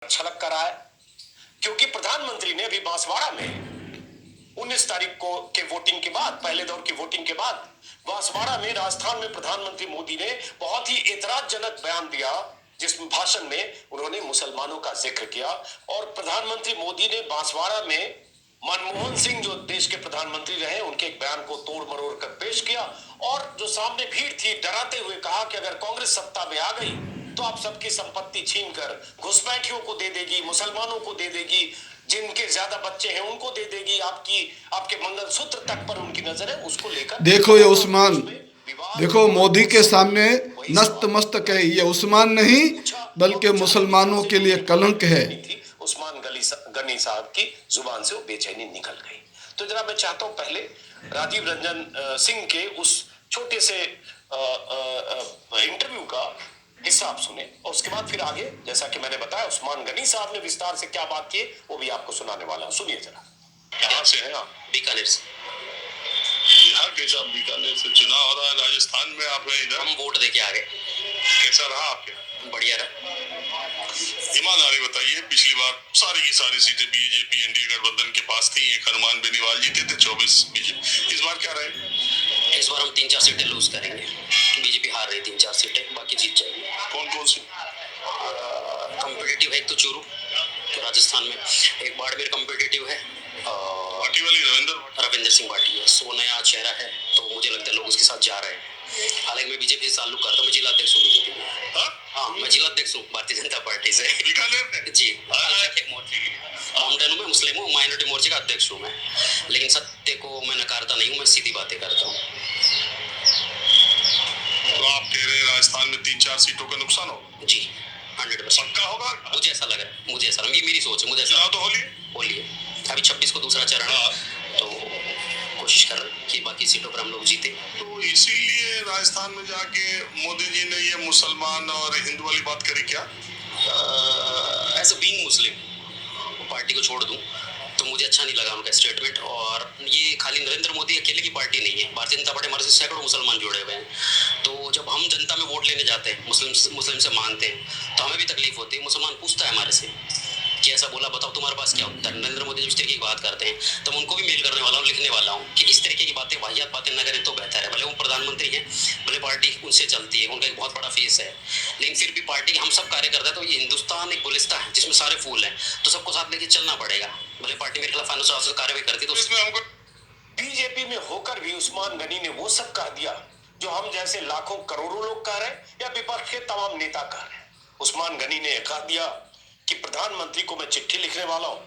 छलक कर आए, क्योंकि प्रधानमंत्री ने अभी बांसवाड़ा में 19 तारीख को के वोटिंग के बाद, पहले दौर की वोटिंग के बाद बांसवाड़ा में, राजस्थान में प्रधानमंत्री मोदी ने बहुत ही ऐतराजजनक बयान दिया, जिस भाषण में उन्होंने मुसलमानों का जिक्र किया। और प्रधानमंत्री मोदी ने बांसवाड़ा में मनमोहन सिंह, जो देश के प्रधानमंत्री रहे, उनके एक बयान को तोड़ मरोड़ कर पेश किया और जो सामने भीड़ थी, डराते हुए कहा कि अगर कांग्रेस सत्ता में आ गई तो आप सबकी संपत्ति छीनकर घुसपैठियों को दे देगी, मुसलमानों को दे देगी, जिनके ज्यादा बच्चे हैं उनको दे देगी, आपके मंगलसूत्र तक पर उनकी नजर है, उसको लेकर। देखो ये उस्मान, देखो मोदी के सामने नस्त मस्तक है। ये उस्मान नहीं बल्कि मुसलमानों के लिए कलंक है। उस्मान गनी साहब की जुबान से वो बेचैनी निकल गई। तो जनाब, मैं चाहता हूं पहले राजीव रंजन सिंह के उस छोटे से इंटरव्यू का हिस्सा आप सुने और उसके बाद फिर आगे, जैसा कि मैंने बताया, उस्मान गनी साहब ने विस्तार से क्या बात की वो भी आपको सुनाने वाला हूं। सुनिए जरा। कहां से हैं आप? बीकानेर से। यहाँ कैसा बीकानेर से चुनाव हो रहा है? राजस्थान में आप हैं इधर? हम वोट देके आ गए। कैसा रहा आपके? बढ़िया रहा। ईमानदारी बताइए, पिछली बार सारी की सारी सीटें बीजेपी एनडीए गठबंधन के पास थी। एक हनुमान बेनीवाल जीते थे, 24 बीजेपी। इस बार क्या रहे? इस बार हम 3-4 सीटें लूज करेंगे। बीजेपी हार रही 3-4 सीटें, बाकी जीत जाएगी। कौन कौन सी? कॉम्पिटिटिव है एक तो चूरू, तो राजस्थान में, एक बाड़मेर कॉम्पिटिटिव है, पार्टी वाली रविंद्र सिंह पार्टी है, सो नया चेहरा है, तो मुझे लगता है लोग उसके साथ जा रहे हैं। हालांकि मैं बीजेपी से ताल्लुक करता हूँ, मैं जिला अध्यक्ष हूँ बीजेपी में। हाँ, मैं जिला अध्यक्ष हूँ भारतीय जनता पार्टी से। जी, में मुस्लिम हूँ, माइनॉरिटी मोर्चे का अध्यक्ष हूँ मैं, लेकिन सत्य को मैं नकारता नहीं हूँ, मैं सीधी बातें करता हूँ। तो आप कह रहे हैं राजस्थान में 3-4 सीटों का नुकसान हो? जी, 100% पक्का होगा? मुझे ऐसा लग रहा है, मुझे ऐसा, ये मेरी सोच है, मुझे ऐसा। तो होली है अभी 26 को दूसरा चरण है, तो कोशिश कर रहे हैं कि बाकी सीटों पर हम लोग जीते। तो इसीलिए राजस्थान में जाके मोदी जी ने ये मुसलमान और हिंदू वाली बात करी क्या? As a being Muslim party को छोड़ दूं तो मुझे अच्छा नहीं लगा उनका स्टेटमेंट। और ये खाली नरेंद्र मोदी अकेले की पार्टी नहीं है, भारतीय जनता पार्टी हमारे से सैकड़ों मुसलमान जुड़े हुए हैं। तो जब हम जनता में वोट लेने जाते हैं, मुस्लिम से मांगते हैं, तो हमें भी तकलीफ होती है। मुसलमान पूछता है हमारे से कि ऐसा बोला, बताओ तुम्हारे पास क्या उत्तर। नरेंद्र मोदी जिस तरीके की बात करते हैं, तो मैं उनको भी मेल करने वाला हूँ, लिखने वाला हूँ कि इस तरीके की बातें, वाहियात बातें न करें तो बेहतर है। भले वो प्रधानमंत्री हैं, भले पार्टी उनसे चलती है, उनका एक बहुत बड़ा फेस है, लेकिन फिर भी पार्टी के हम सब कार्य करते हैं। तो ये हिंदुस्तान एक गुलिस्ता है जिसमें सारे फूल हैं, तो सबको साथ लेके चलना पड़ेगा। भले पार्टी मेरे खिलाफ अनुशासन कार्रवाई करती, तो इसमें हमको बीजेपी में होकर भी उस्मान गनी ने वो सब कह दिया जो हम जैसे लाखों करोड़ों लोग कह रहे हैं या विपक्ष के तमाम नेता कह रहे हैं। उस्मान गनी ने कह दिया कि प्रधानमंत्री को मैं चिट्ठी लिखने वाला हूं,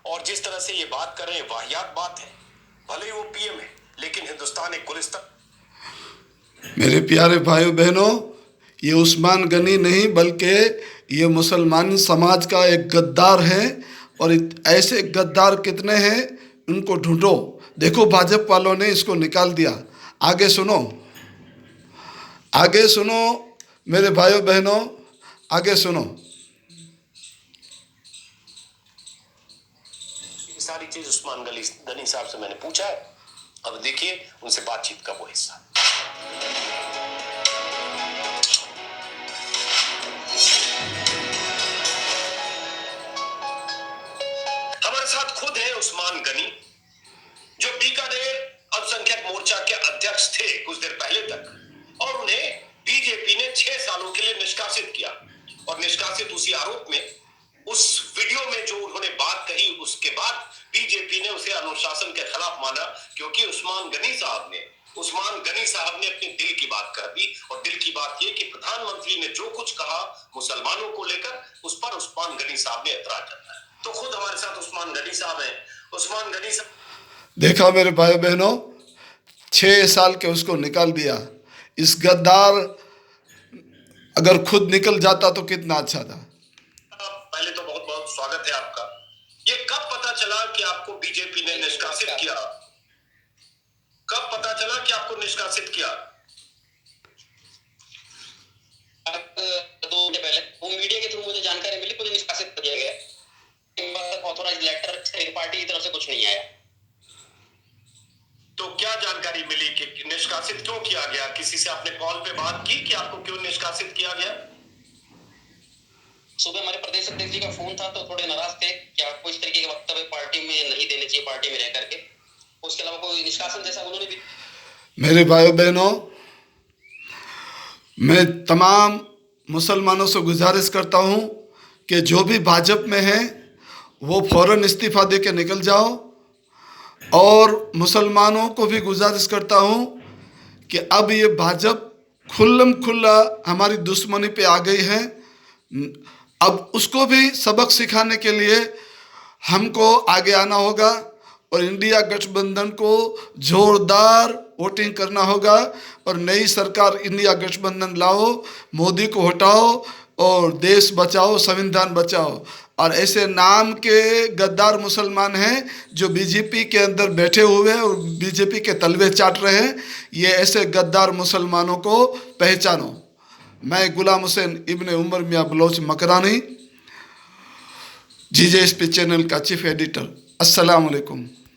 और जिस तरह से ये बात कर रहे हैं वाहियात बात है। भले ही वो पीएम है, लेकिन हिंदुस्तान एक गुलिस्तान। मेरे प्यारे भाइयों बहनों, ये उस्मान गनी नहीं बल्कि ये मुसलमान समाज का एक गद्दार है। और ऐसे गद्दार कितने हैं, उनको ढूंढो। देखो भाजपा वालों ने इसको निकाल दिया। आगे सुनो, आगे सुनो मेरे भाइयों बहनों, आगे सुनो। सारी चीज उस्मान गनी साहब से मैंने पूछा है। अब देखिए उनसे बातचीत का वो हिस्सा। हमारे साथ खुद है उस्मान गनी, जो बीकानेर अल्पसंख्यक मोर्चा के अध्यक्ष थे कुछ देर पहले तक, और उन्हें बीजेपी ने 6 सालों के लिए निष्कासित किया। और निष्कासित उसी आरोप में, उस वीडियो में जो उन्होंने बात कही, उसके बाद बीजेपी ने उसे अनुशासन के खिलाफ माना, क्योंकि उस्मान गनी साहब ने अपने दिल की बात कह दी। और दिल की बात यह कि प्रधानमंत्री ने जो कुछ कहा मुसलमानों को लेकर, उस पर उस्मान गनी साहब ने एतराज जताया। तो खुद हमारे साथ उस्मान गनी साहब हैं। उस्मान गनी साहब, देखा मेरे भाई बहनों, 6 साल के उसको निकाल दिया। इस गद्दार अगर खुद निकल जाता तो कितना अच्छा था। पहले तो बहुत बहुत स्वागत है आपका। ये कब पता चला कि आपको बीजेपी ने निष्कासित किया? कब पता चला कि आपको निष्कासित किया? 2 दिन पहले वो मीडिया के थ्रू मुझे जानकारी मिली, मुझे निष्कासित कर दिया गया। ऑथोराइज्ड लेटर पार्टी की तरफ से कुछ नहीं आया। तो क्या जानकारी मिली कि निष्कासित क्यों किया गया? किसी से आपने कॉल पे बात की कि आपको क्यों निष्कासित किया गया? सुबह हमारे प्रदेश अध्यक्ष जी का फोन था तो थोड़े नाराज थे कि आपको इस तरीके के वक्तव्य पार्टी में नहीं देने चाहिए, पार्टी में रह करके। उसके अलावा कोई निष्कासन जैसा उन्होंने भी। मेरे भाइयों बहनों, मैं तमाम मुसलमानों से गुजारिश करता हूँ कि जो भी भाजपा में है वो फ़ौरन इस्तीफ़ा दे के निकल जाओ, और मुसलमानों को भी गुजारिश करता हूँ कि अब ये भाजपा खुल्लम खुल्ला हमारी दुश्मनी पे आ गई है। अब उसको भी सबक सिखाने के लिए हमको आगे आना होगा और इंडिया गठबंधन को जोरदार वोटिंग करना होगा और नई सरकार इंडिया गठबंधन लाओ, मोदी को हटाओ और देश बचाओ, संविधान बचाओ। और ऐसे नाम के गद्दार मुसलमान हैं जो बीजेपी के अंदर बैठे हुए हैं और बीजेपी के तलवे चाट रहे हैं, ये ऐसे गद्दार मुसलमानों को पहचानो। मैं गुलाम हुसैन इब्ने उमर मियाँ बलोच मकरानी, GJSP चैनल का चीफ एडिटर। अस्सलाम वालेकुम।